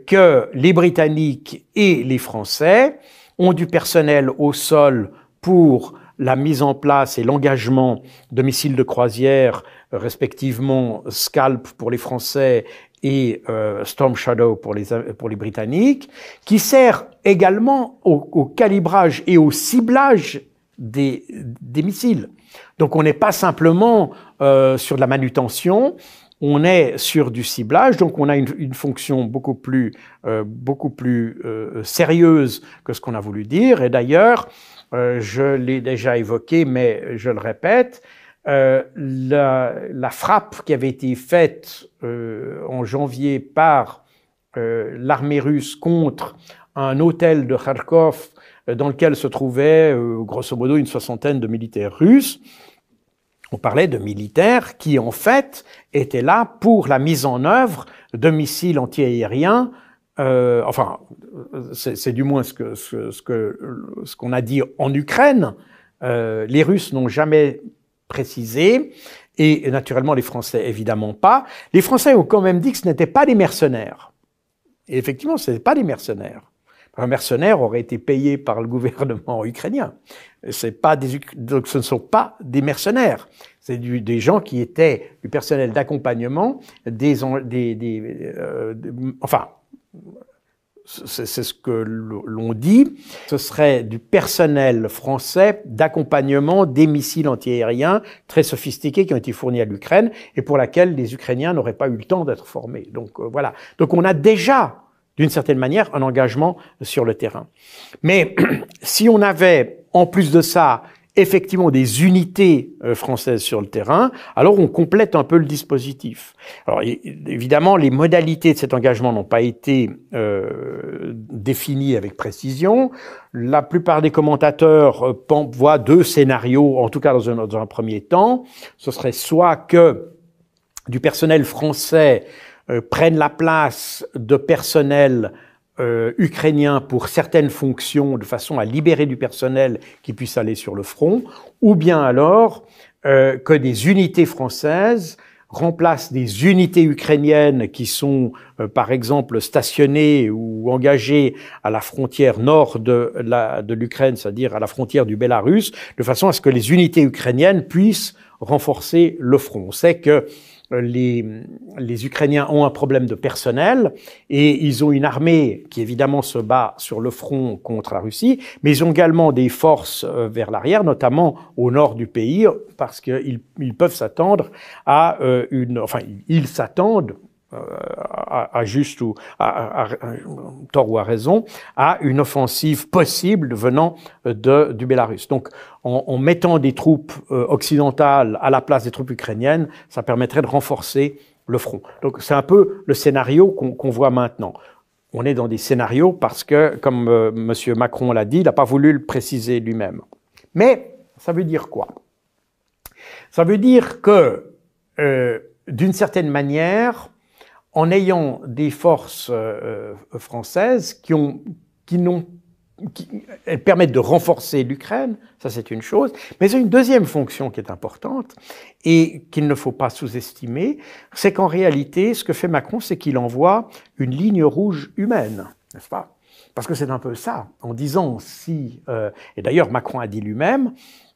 que les Britanniques et les Français ont du personnel au sol pour la mise en place et l'engagement de missiles de croisière, respectivement Scalp pour les Français et Storm Shadow pour les Britanniques, qui sert également au calibrage et au ciblage des missiles. Donc on n'est pas simplement sur de la manutention, on est sur du ciblage, donc on a une fonction beaucoup plus sérieuse que ce qu'on a voulu dire. Et d'ailleurs, je l'ai déjà évoqué, mais je le répète, la frappe qui avait été faite en janvier par l'armée russe contre un hôtel de Kharkov dans lequel se trouvaient grosso modo une soixantaine de militaires russes. On parlait de militaires qui, en fait, étaient là pour la mise en œuvre de missiles antiaériens. Enfin, c'est du moins ce qu'on a dit en Ukraine. Les Russes n'ont jamais précisé, et naturellement les Français, évidemment pas. Les Français ont quand même dit que ce n'étaient pas des mercenaires. Et effectivement, ce n'étaient pas des mercenaires. Un mercenaire aurait été payé par le gouvernement ukrainien. Donc ce ne sont pas des mercenaires. C'est des gens qui étaient du personnel d'accompagnement, enfin, c'est ce que l'on dit, ce serait du personnel français d'accompagnement des missiles antiaériens très sophistiqués qui ont été fournis à l'Ukraine et pour laquelle les Ukrainiens n'auraient pas eu le temps d'être formés. Donc voilà. Donc on a déjà d'une certaine manière, un engagement sur le terrain. Mais si on avait, en plus de ça, effectivement des unités françaises sur le terrain, alors on complète un peu le dispositif. Alors évidemment, les modalités de cet engagement n'ont pas été définies avec précision. La plupart des commentateurs voient deux scénarios, en tout cas dans un premier temps. Ce serait soit que du personnel français prennent la place de personnel ukrainien pour certaines fonctions de façon à libérer du personnel qui puisse aller sur le front, ou bien alors que des unités françaises remplacent des unités ukrainiennes qui sont par exemple stationnées ou engagées à la frontière nord de l'Ukraine, c'est-à-dire à la frontière du Bélarus, de façon à ce que les unités ukrainiennes puissent renforcer le front. On sait que les Ukrainiens ont un problème de personnel et ils ont une armée qui évidemment se bat sur le front contre la Russie, mais ils ont également des forces vers l'arrière, notamment au nord du pays, parce qu'ils peuvent s'attendre à ils s'attendent à juste ou à tort ou à raison, à une offensive possible venant du Bélarus. Donc, en mettant des troupes occidentales à la place des troupes ukrainiennes, ça permettrait de renforcer le front. Donc, c'est un peu le scénario qu'on voit maintenant. On est dans des scénarios parce que, comme M. Macron l'a dit, il n'a pas voulu le préciser lui-même. Mais, ça veut dire quoi? Ça veut dire que, d'une certaine manière, en ayant des forces françaises elles permettent de renforcer l'Ukraine, ça c'est une chose, mais il y a une deuxième fonction qui est importante et qu'il ne faut pas sous-estimer, c'est qu'en réalité, ce que fait Macron, c'est qu'il envoie une ligne rouge humaine, n'est-ce pas? Parce que c'est un peu ça, en disant et d'ailleurs Macron a dit lui-même,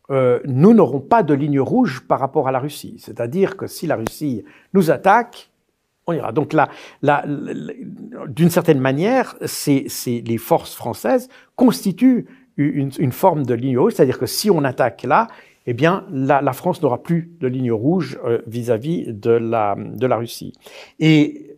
nous n'aurons pas de ligne rouge par rapport à la Russie, c'est-à-dire que si la Russie nous attaque, on ira. Donc là, d'une certaine manière, les forces françaises constituent une forme de ligne rouge, c'est-à-dire que si on attaque là, eh bien, la France n'aura plus de ligne rouge vis-à-vis de la Russie. Et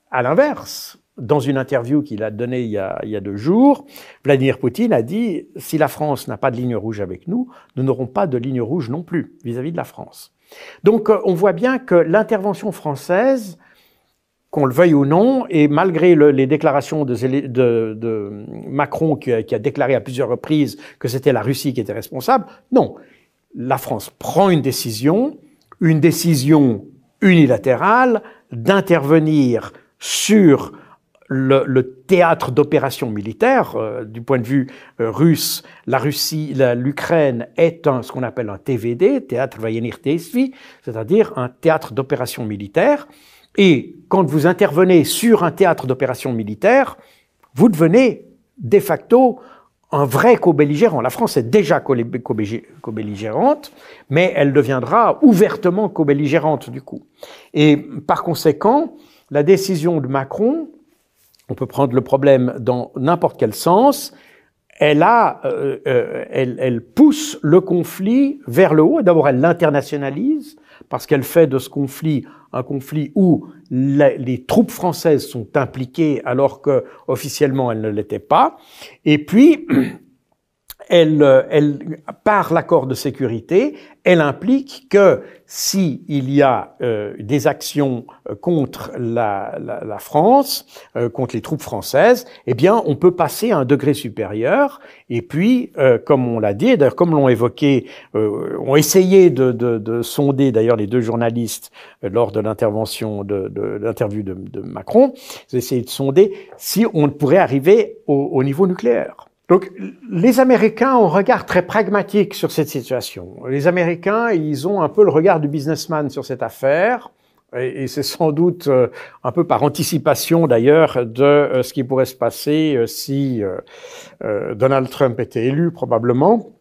à l'inverse, dans une interview qu'il a donnée il y a 2 jours, Vladimir Poutine a dit si la France n'a pas de ligne rouge avec nous, nous n'aurons pas de ligne rouge non plus vis-à-vis de la France. Donc, on voit bien que l'intervention française, qu'on le veuille ou non, et malgré les déclarations de Macron qui a déclaré à plusieurs reprises que c'était la Russie qui était responsable, non. La France prend une décision unilatérale d'intervenir sur le théâtre d'opération militaire. Du point de vue russe, l'Ukraine est ce qu'on appelle un TVD, Théâtre Voyennych Действий, c'est-à-dire un théâtre d'opération militaire. Et quand vous intervenez sur un théâtre d'opération militaire, vous devenez de facto un vrai co-belligérant. La France est déjà co-belligérante, mais elle deviendra ouvertement co-belligérante du coup. Et par conséquent, la décision de Macron, on peut prendre le problème dans n'importe quel sens, elle pousse le conflit vers le haut. D'abord, elle l'internationalise, parce qu'elle fait de ce conflit un conflit où les troupes françaises sont impliquées alors que officiellement elles ne l'étaient pas. Et puis, par l'accord de sécurité, elle implique que si il y a des actions contre la France, contre les troupes françaises, eh bien, on peut passer à un degré supérieur. Et puis, comme on l'a dit, d'ailleurs, comme l'ont évoqué, ont essayé de sonder d'ailleurs les deux journalistes lors de l'intervention de l'interview de Macron, ils ont essayé de sonder si on pourrait arriver au niveau nucléaire. Donc, les Américains ont un regard très pragmatique sur cette situation. Les Américains, ils ont un peu le regard du businessman sur cette affaire, et c'est sans doute un peu par anticipation d'ailleurs de ce qui pourrait se passer si Donald Trump était élu, probablement.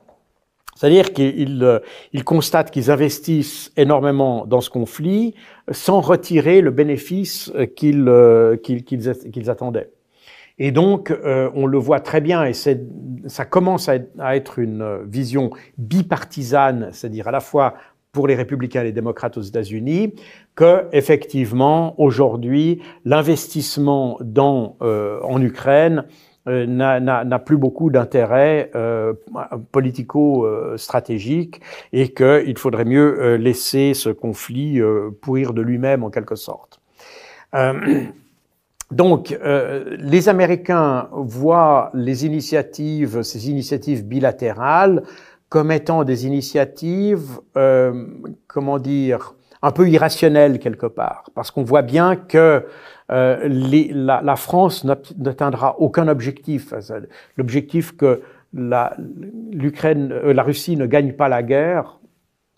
C'est-à-dire qu'ils constatent qu'ils investissent énormément dans ce conflit sans retirer le bénéfice qu'ils attendaient. Et donc, on le voit très bien, et ça commence à être une vision bipartisane, c'est-à-dire à la fois pour les républicains et les démocrates aux États-Unis, que effectivement aujourd'hui l'investissement en Ukraine n'a plus beaucoup d'intérêt politico-stratégique, et qu'il faudrait mieux laisser ce conflit pourrir de lui-même en quelque sorte. Donc, les Américains voient ces initiatives bilatérales, comme étant des initiatives, comment dire, un peu irrationnelles quelque part, parce qu'on voit bien que la France n'atteindra aucun objectif. L'objectif que la Russie ne gagne pas la guerre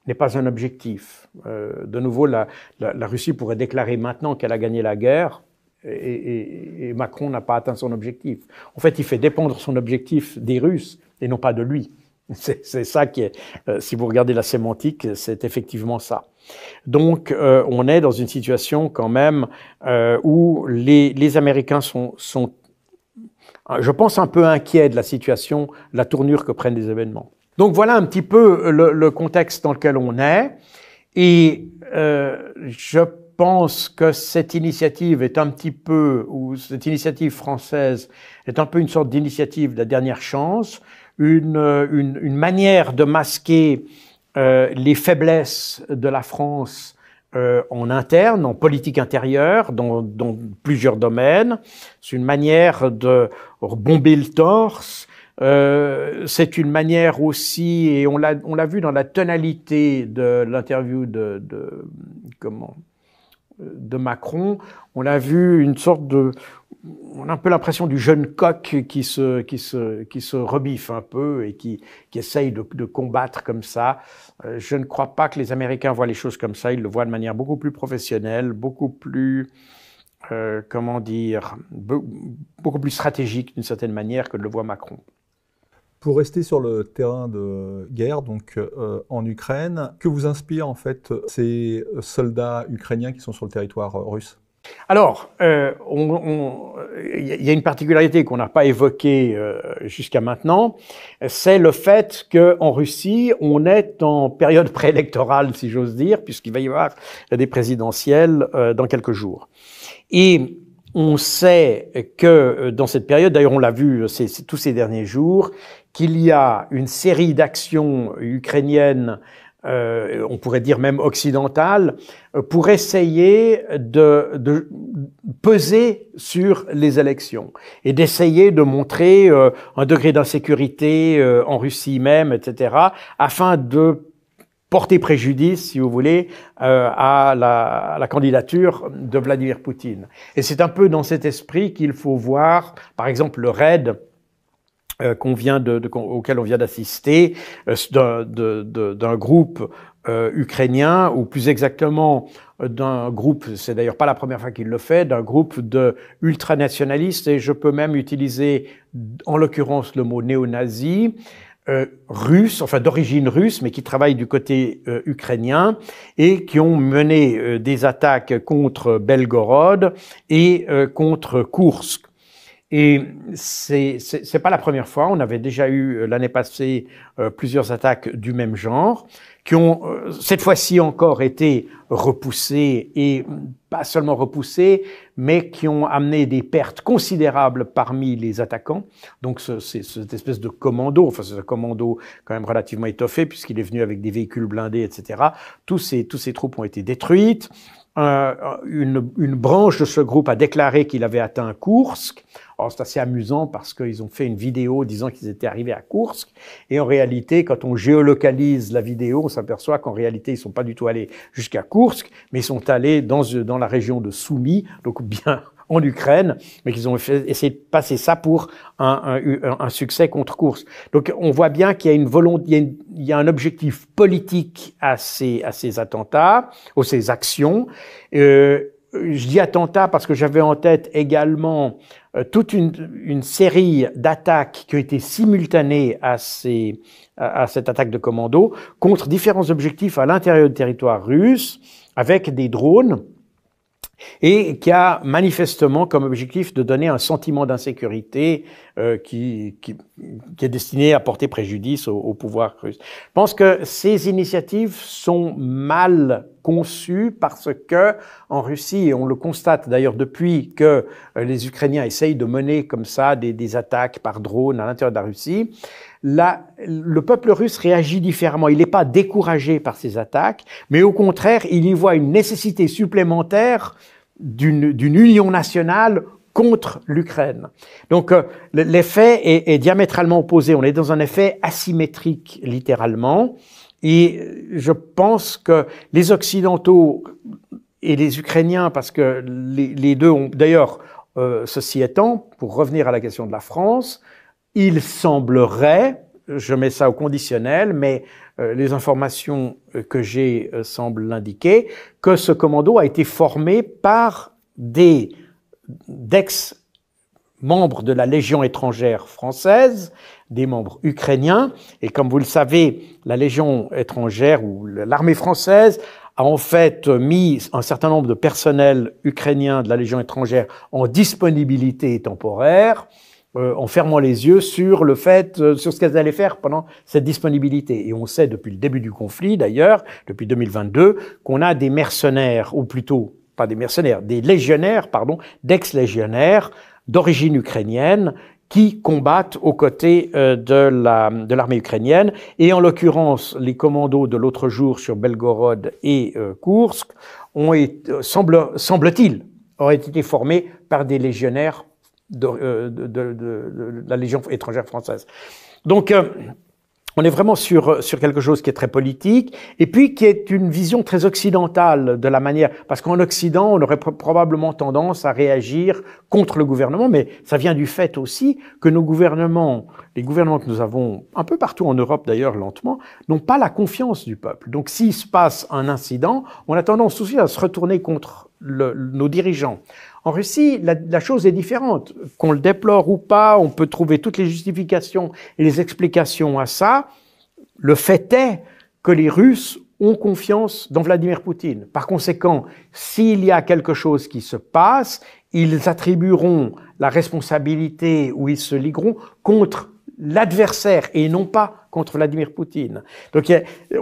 n'est pas un objectif. De nouveau, la Russie pourrait déclarer maintenant qu'elle a gagné la guerre. Et Macron n'a pas atteint son objectif. En fait, il fait dépendre son objectif des Russes et non pas de lui. C'est ça qui est, si vous regardez la sémantique, c'est effectivement ça. Donc, on est dans une situation quand même où les Américains sont, je pense, un peu inquiets de la situation, de la tournure que prennent les événements. Donc, voilà un petit peu le contexte dans lequel on est. Et je pense que cette initiative est un petit peu, ou cette initiative française est un peu une sorte d'initiative de la dernière chance, une manière de masquer les faiblesses de la France en interne, en politique intérieure, dans plusieurs domaines. C'est une manière de bomber le torse. C'est une manière aussi, et on l'a vu dans la tonalité de l'interview de Macron, on a vu une sorte on a un peu l'impression du jeune coq qui se rebiffe un peu et qui essaye de combattre comme ça. Je ne crois pas que les Américains voient les choses comme ça. Ils le voient de manière beaucoup plus professionnelle, beaucoup plus, comment dire, beaucoup plus stratégique d'une certaine manière que le voit Macron. Pour rester sur le terrain de guerre, donc en Ukraine, que vous inspirent en fait ces soldats ukrainiens qui sont sur le territoire russe? Alors, il y a une particularité qu'on n'a pas évoquée jusqu'à maintenant, c'est le fait qu'en Russie, on est en période préélectorale, si j'ose dire, puisqu'il va y avoir des présidentielles dans quelques jours. Et on sait que dans cette période, d'ailleurs on l'a vu tous ces derniers jours, qu'il y a une série d'actions ukrainiennes, on pourrait dire même occidentales, pour essayer de peser sur les élections et d'essayer de montrer un degré d'insécurité en Russie même, etc., afin de porter préjudice, si vous voulez, à la candidature de Vladimir Poutine. Et c'est un peu dans cet esprit qu'il faut voir, par exemple, le raid auquel on vient d'assister, d'un groupe ukrainien, ou plus exactement d'un groupe, c'est d'ailleurs pas la première fois qu'il le fait, d'un groupe de ultranationalistes, et je peux même utiliser en l'occurrence le mot néo-nazi, russes, enfin d'origine russe, mais qui travaillent du côté ukrainien, et qui ont mené des attaques contre Belgorod et contre Koursk. Et c'est pas la première fois. On avait déjà eu l'année passée plusieurs attaques du même genre qui ont cette fois-ci encore été repoussées et pas seulement repoussées, mais qui ont amené des pertes considérables parmi les attaquants. Donc c'est cette espèce de commando, enfin c'est un commando quand même relativement étoffé puisqu'il est venu avec des véhicules blindés, etc. Tous ces troupes ont été détruites. Une branche de ce groupe a déclaré qu'il avait atteint Koursk. Alors c'est assez amusant parce qu'ils ont fait une vidéo disant qu'ils étaient arrivés à Koursk. Et en réalité, quand on géolocalise la vidéo, on s'aperçoit qu'en réalité, ils sont pas du tout allés jusqu'à Koursk, mais ils sont allés dans la région de Soumy, donc bien en Ukraine, mais qu'ils ont essayé de passer ça pour un succès contre Koursk. Donc on voit bien qu'il y a une volonté, il y a un objectif politique à ces attentats, ou ces actions. Je dis attentats parce que j'avais en tête également toute une série d'attaques qui ont été simultanées à cette attaque de commando contre différents objectifs à l'intérieur du territoire russe avec des drones et qui a manifestement comme objectif de donner un sentiment d'insécurité qui est destiné à porter préjudice au pouvoir russe. Je pense que ces initiatives sont mal conçues parce que en Russie, et on le constate d'ailleurs depuis que les Ukrainiens essayent de mener comme ça des attaques par drone à l'intérieur de la Russie, le peuple russe réagit différemment. Il n'est pas découragé par ces attaques, mais au contraire, il y voit une nécessité supplémentaire d'une union nationale contre l'Ukraine. Donc l'effet est diamétralement opposé. On est dans un effet asymétrique, littéralement. Et je pense que les Occidentaux et les Ukrainiens, parce que les deux ont d'ailleurs, ceci étant, pour revenir à la question de la France, il semblerait, je mets ça au conditionnel, mais les informations que j'ai semblent l'indiquer, que ce commando a été formé par d'ex-membres de la Légion étrangère française, des membres ukrainiens, et comme vous le savez, la Légion étrangère ou l'armée française a en fait mis un certain nombre de personnels ukrainiens de la Légion étrangère en disponibilité temporaire, en fermant les yeux sur le fait, sur ce qu'elles allaient faire pendant cette disponibilité. Et on sait depuis le début du conflit, d'ailleurs, depuis 2022, qu'on a des mercenaires, ou plutôt, pas des mercenaires, des légionnaires, pardon, d'ex-légionnaires d'origine ukrainienne, qui combattent aux côtés de l'armée ukrainienne. Et en l'occurrence, les commandos de l'autre jour sur Belgorod et Koursk ont été, semble-t-il, auraient été formés par des légionnaires de la Légion étrangère française. Donc, on est vraiment sur quelque chose qui est très politique et puis qui est une vision très occidentale de la manière, parce qu'en Occident, on aurait probablement tendance à réagir contre le gouvernement, mais ça vient du fait aussi que nos gouvernements, les gouvernements que nous avons un peu partout en Europe d'ailleurs lentement, n'ont pas la confiance du peuple. Donc s'il se passe un incident, on a tendance aussi à se retourner contre nos dirigeants. En Russie, la chose est différente. Qu'on le déplore ou pas, on peut trouver toutes les justifications et les explications à ça. Le fait est que les Russes ont confiance dans Vladimir Poutine. Par conséquent, s'il y a quelque chose qui se passe, ils attribueront la responsabilité ou ils se ligueront contre l'adversaire et non pas contre Vladimir Poutine. Donc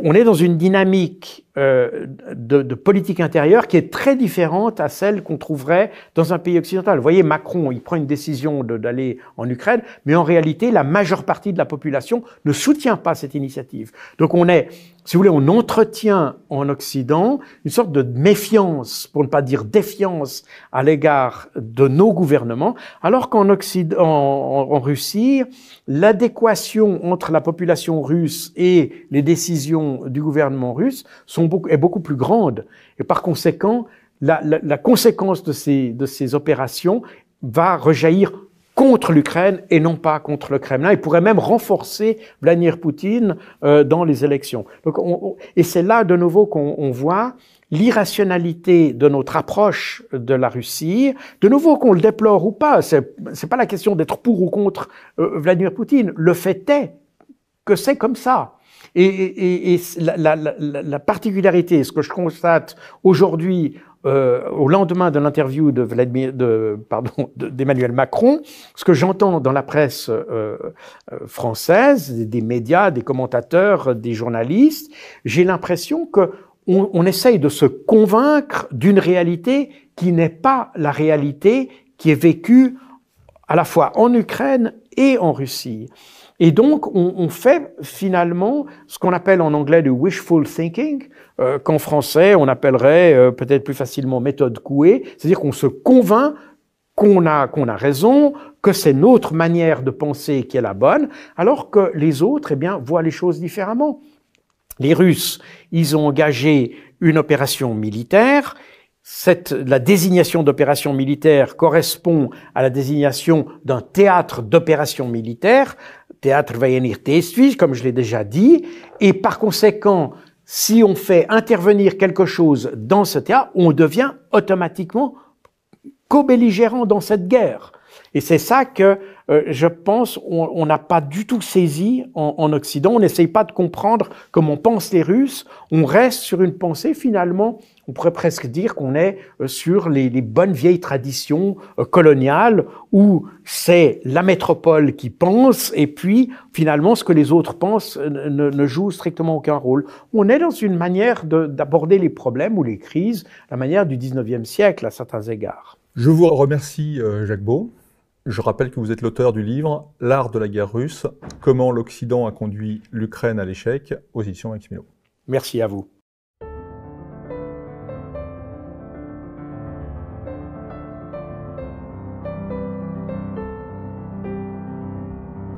on est dans une dynamique de politique intérieure qui est très différente à celle qu'on trouverait dans un pays occidental. Vous voyez, Macron, il prend une décision d'aller en Ukraine, mais en réalité, la majeure partie de la population ne soutient pas cette initiative. Donc on est, si vous voulez, on entretient en Occident une sorte de méfiance, pour ne pas dire défiance, à l'égard de nos gouvernements, alors qu'en en Russie, l'adéquation entre la population russe et les décisions du gouvernement russe est beaucoup plus grande. Et par conséquent, la conséquence de ces opérations va rejaillir contre l'Ukraine et non pas contre le Kremlin. Il pourrait même renforcer Vladimir Poutine dans les élections. Donc, et c'est là de nouveau qu'on voit l'irrationalité de notre approche de la Russie. De nouveau, qu'on le déplore ou pas, c'est pas la question d'être pour ou contre Vladimir Poutine. Le fait est que c'est comme ça. Et la particularité, ce que je constate aujourd'hui au lendemain de l'interview d'Emmanuel Macron, ce que j'entends dans la presse française, des médias, des commentateurs, des journalistes, j'ai l'impression qu'on essaye de se convaincre d'une réalité qui n'est pas la réalité qui est vécue à la fois en Ukraine et en Russie. Et donc, on fait finalement ce qu'on appelle en anglais du wishful thinking, qu'en français, on appellerait peut-être plus facilement méthode Coué, c'est-à-dire qu'on se convainc qu'on a raison, que c'est notre manière de penser qui est la bonne, alors que les autres, eh bien, voient les choses différemment. Les Russes, ils ont engagé une opération militaire. La désignation d'opération militaire correspond à la désignation d'un théâtre d'opération militaire, Théâtre Voyenir-Testvis, comme je l'ai déjà dit, et par conséquent, si on fait intervenir quelque chose dans ce théâtre, on devient automatiquement co-belligérant dans cette guerre. Et c'est ça que je pense on n'a pas du tout saisi en Occident. On n'essaye pas de comprendre comment pensent les Russes. On reste sur une pensée finalement, on pourrait presque dire qu'on est sur les bonnes vieilles traditions coloniales où c'est la métropole qui pense et puis finalement ce que les autres pensent ne joue strictement aucun rôle. On est dans une manière d'aborder les problèmes ou les crises, la manière du 19e siècle à certains égards. Je vous remercie Jacques Beau. Je rappelle que vous êtes l'auteur du livre « L'art de la guerre russe, comment l'Occident a conduit l'Ukraine à l'échec » aux éditions Max Milo. Merci à vous.